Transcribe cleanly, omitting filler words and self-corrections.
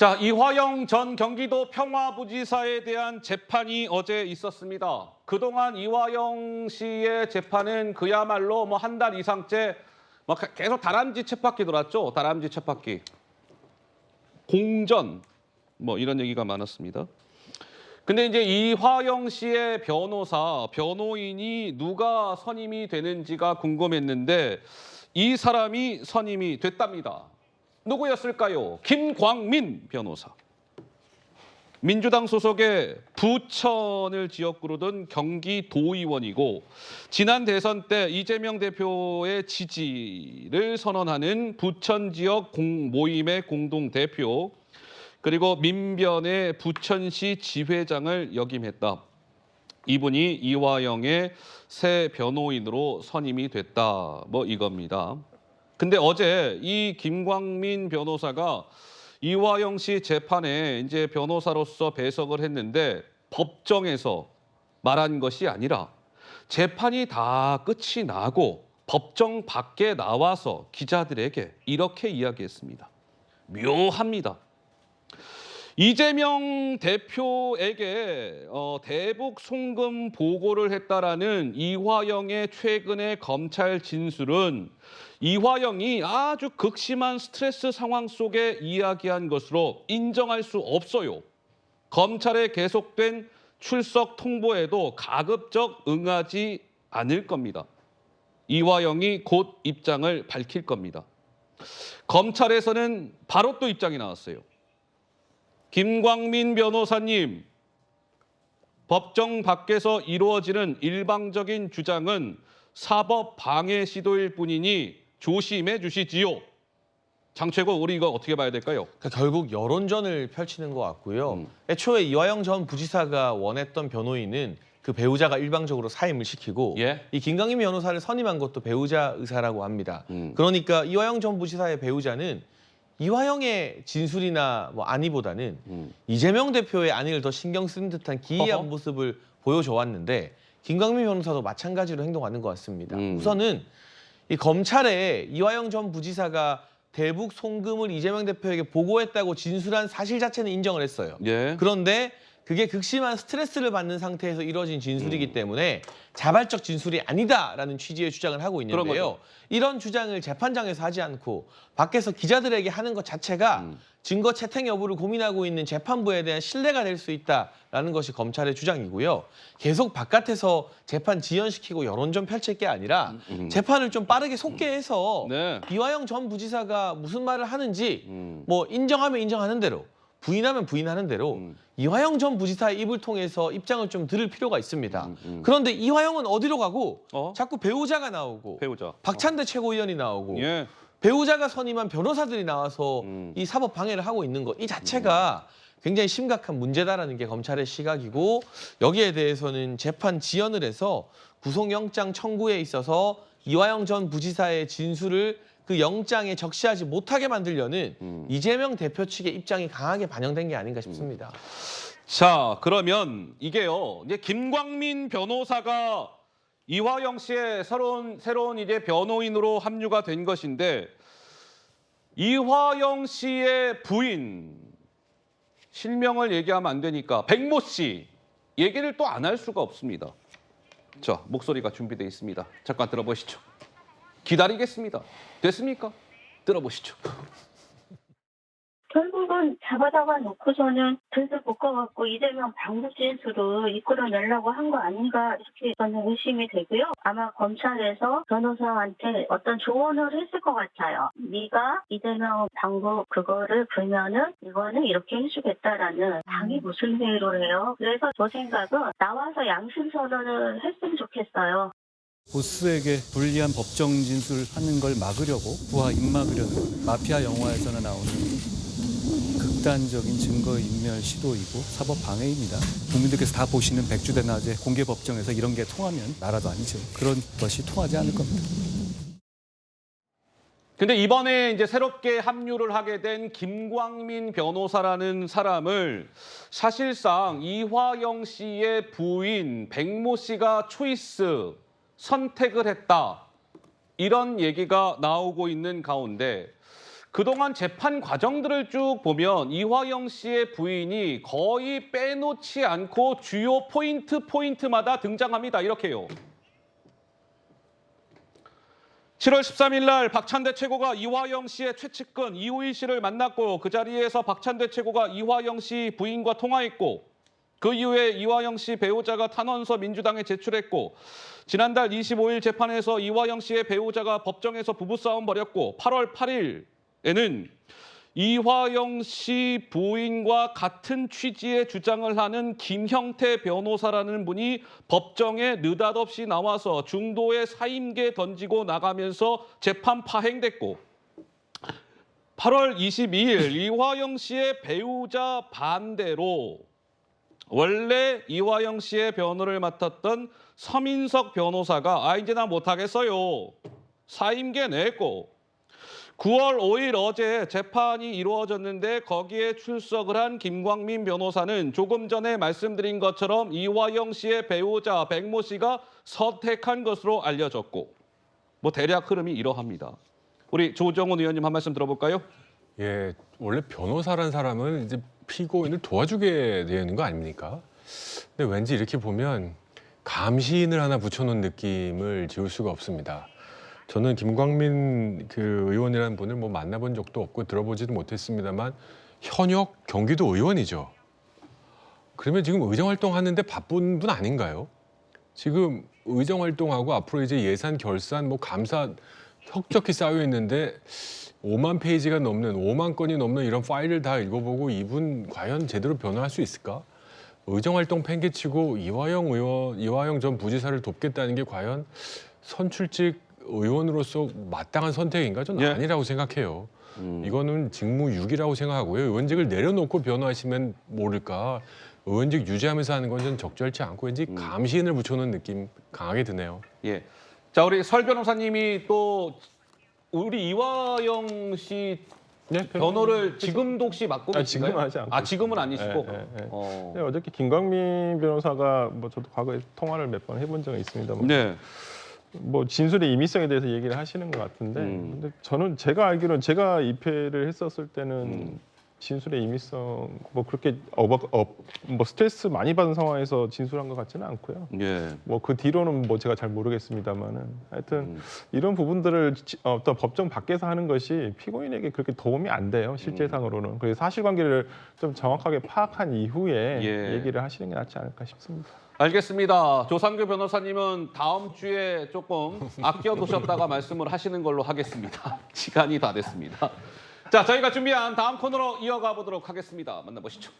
자, 이화영 전 경기도 평화부지사에 대한 재판이 어제 있었습니다. 그동안 이화영 씨의 재판은 그야말로 한 달 이상째 계속 다람쥐 쳇바퀴 돌았죠. 다람쥐 쳇바퀴. 공전 이런 얘기가 많았습니다. 근데 이제 이화영 씨의 변호인이 누가 선임이 되는지가 궁금했는데 이 사람이 선임이 됐답니다. 누구였을까요? 김광민 변호사. 민주당 소속의 부천을 지역구로 둔 경기도의원이고 지난 대선 때 이재명 대표의 지지를 선언하는 부천 지역 모임의 공동대표 그리고 민변의 부천시 지회장을 역임했다. 이분이 이화영의 새 변호인으로 선임이 됐다. 이겁니다. 근데 어제 이 김광민 변호사가 이화영 씨 재판에 이제 변호사로서 배석을 했는데 법정에서 말한 것이 아니라 재판이 다 끝이 나고 법정 밖에 나와서 기자들에게 이렇게 이야기했습니다. 묘합니다. 이재명 대표에게 대북 송금 보고를 했다라는 이화영의 최근의 검찰 진술은 이화영이 아주 극심한 스트레스 상황 속에 이야기한 것으로 인정할 수 없어요. 검찰의 계속된 출석 통보에도 가급적 응하지 않을 겁니다. 이화영이 곧 입장을 밝힐 겁니다. 검찰에서는 바로 또 입장이 나왔어요. 김광민 변호사님, 법정 밖에서 이루어지는 일방적인 주장은 사법 방해 시도일 뿐이니 조심해 주시지요. 장최고, 우리 이거 어떻게 봐야 될까요? 그러니까 결국 여론전을 펼치는 것 같고요. 애초에 이화영 전 부지사가 원했던 변호인은 그 배우자가 일방적으로 사임을 시키고 이 김광민 변호사를 선임한 것도 배우자 의사라고 합니다. 그러니까 이화영 전 부지사의 배우자는 이화영의 진술이나 안위보다는 이재명 대표의 안위를 더 신경 쓰는 듯한 기이한 모습을 보여줘 왔는데 김광민 변호사도 마찬가지로 행동하는 것 같습니다. 우선은 이 검찰에 이화영 전 부지사가 대북 송금을 이재명 대표에게 보고했다고 진술한 사실 자체는 인정을 했어요. 그런데 그게 극심한 스트레스를 받는 상태에서 이루어진 진술이기 때문에 자발적 진술이 아니다라는 취지의 주장을 하고 있는데요. 이런 주장을 재판장에서 하지 않고 밖에서 기자들에게 하는 것 자체가 증거 채택 여부를 고민하고 있는 재판부에 대한 신뢰가 될 수 있다라는 것이 검찰의 주장이고요. 계속 바깥에서 재판 지연시키고 여론전 펼칠 게 아니라 재판을 좀 빠르게 속게 해서 이화영 전 부지사가 무슨 말을 하는지 인정하면 인정하는 대로 부인하면 부인하는 대로 이화영 전 부지사의 입을 통해서 입장을 좀 들을 필요가 있습니다. 그런데 이화영은 어디로 가고 자꾸 배우자가 나오고 박찬대 최고위원이 나오고 배우자가 선임한 변호사들이 나와서 이 사법 방해를 하고 있는 것 이 자체가 굉장히 심각한 문제다라는 게 검찰의 시각이고 여기에 대해서는 재판 지연을 해서 구속영장 청구에 있어서 이화영 전 부지사의 진술을 그 영장에 적시하지 못하게 만들려는 이재명 대표 측의 입장이 강하게 반영된 게 아닌가 싶습니다. 자, 그러면 이게요. 이제 김광민 변호사가 이화영 씨의 새로운 이제 변호인으로 합류가 된 것인데 이화영 씨의 부인 실명을 얘기하면 안 되니까 백모 씨 얘기를 또 안 할 수가 없습니다. 자, 목소리가 준비되어 있습니다. 잠깐 들어보시죠. 기다리겠습니다. 됐습니까? 들어보시죠. 결국은 잡아다가 놓고서는 들들 볶아갖고 이재명 방북 진술을 이끌어내려고 한 거 아닌가 이렇게 저는 의심이 되고요. 아마 검찰에서 변호사한테 어떤 조언을 했을 것 같아요. 네가 이재명 방북 그거를 불면은 이거는 이렇게 해주겠다라는 당이 무슨 회의를 해요. 그래서 저 생각은 나와서 양심 선언을 했으면 좋겠어요. 보스에게 불리한 법정 진술하는 걸 막으려고 부하 입막으려는 마피아 영화에서나 나오는 극단적인 증거인멸 시도이고 사법 방해입니다. 국민들께서 다 보시는 백주대낮에 공개 법정에서 이런 게 통하면 나라도 아니죠. 그런 것이 통하지 않을 겁니다. 근데 이번에 이제 새롭게 합류를 하게 된 김광민 변호사라는 사람을 사실상 이화영 씨의 부인 백모 씨가 선택을 했다. 이런 얘기가 나오고 있는 가운데 그동안 재판 과정들을 쭉 보면 이화영 씨의 부인이 거의 빼놓지 않고 주요 포인트마다 등장합니다. 이렇게요. 7월 13일 날 박찬대 최고가 이화영 씨의 최측근 이우희 씨를 만났고 그 자리에서 박찬대 최고가 이화영 씨 부인과 통화했고 그 이후에 이화영 씨 배우자가 탄원서 민주당에 제출했고 지난달 25일 재판에서 이화영 씨의 배우자가 법정에서 부부싸움 벌였고 8월 8일에는 이화영 씨 부인과 같은 취지의 주장을 하는 김형태 변호사라는 분이 법정에 느닷없이 나와서 중도에 사임계 던지고 나가면서 재판 파행됐고 8월 22일 이화영 씨의 배우자 반대로 원래 이화영 씨의 변호를 맡았던 서민석 변호사가 이제 나 못하겠어요. 사임계 냈고 9월 5일 어제 재판이 이루어졌는데 거기에 출석을 한 김광민 변호사는 조금 전에 말씀드린 것처럼 이화영 씨의 배우자 백모 씨가 선택한 것으로 알려졌고 뭐 대략 흐름이 이러합니다. 우리 조정훈 의원님 한 말씀 들어볼까요? 예, 원래 변호사란 사람은 이제 피고인을 도와주게 되는 거 아닙니까? 근데 왠지 이렇게 보면 감시인을 하나 붙여놓은 느낌을 지울 수가 없습니다. 저는 김광민 의원이라는 분을 뭐 만나본 적도 없고 들어보지도 못했습니다만 현역 경기도 의원이죠. 그러면 지금 의정 활동하는데 바쁜 분 아닌가요? 지금 의정 활동하고 앞으로 이제 예산 결산 뭐 감사 혁적히 쌓여 있는데 5만 페이지가 넘는 5만 건이 넘는 이런 파일을 다 읽어보고 이분 과연 제대로 변호할 수 있을까? 의정 활동 팽개치고 이화영 전 부지사를 돕겠다는 게 과연 선출직 의원으로서 마땅한 선택인가? 저는 아니라고 생각해요. 이거는 직무유기라고 생각하고요. 의원직을 내려놓고 변호하시면 모를까. 의원직 유지하면서 하는 건 저는 적절치 않고 왠지 감시인을 붙여놓은 느낌 강하게 드네요. 예. 자, 우리 설 변호사님이 또 우리 이화영 씨 네, 변호를 지금도 혹시 맡고 계신가요? 지금은 하지 않고 지금은 아니시고. 네, 어저께 김광민 변호사가 뭐 저도 과거에 통화를 몇 번 해본 적이 있습니다만 네. 뭐 진술의 임의성에 대해서 얘기를 하시는 것 같은데 근데 저는 제가 알기로는 제가 입회를 했었을 때는 진술의 임의성 뭐 그렇게 뭐 스트레스 많이 받은 상황에서 진술한 것 같지는 않고요. 예. 뭐 그 뒤로는 뭐 제가 잘 모르겠습니다만은 하여튼 이런 부분들을 어떤 법정 밖에서 하는 것이 피고인에게 그렇게 도움이 안 돼요. 실제상으로는. 그래서 사실관계를 좀 정확하게 파악한 이후에 얘기를 하시는 게 낫지 않을까 싶습니다. 알겠습니다. 조상규 변호사님은 다음 주에 조금 아껴두셨다가 말씀을 하시는 걸로 하겠습니다. 시간이 다 됐습니다. 자, 저희가 준비한 다음 코너로 이어가 보도록 하겠습니다. 만나보시죠.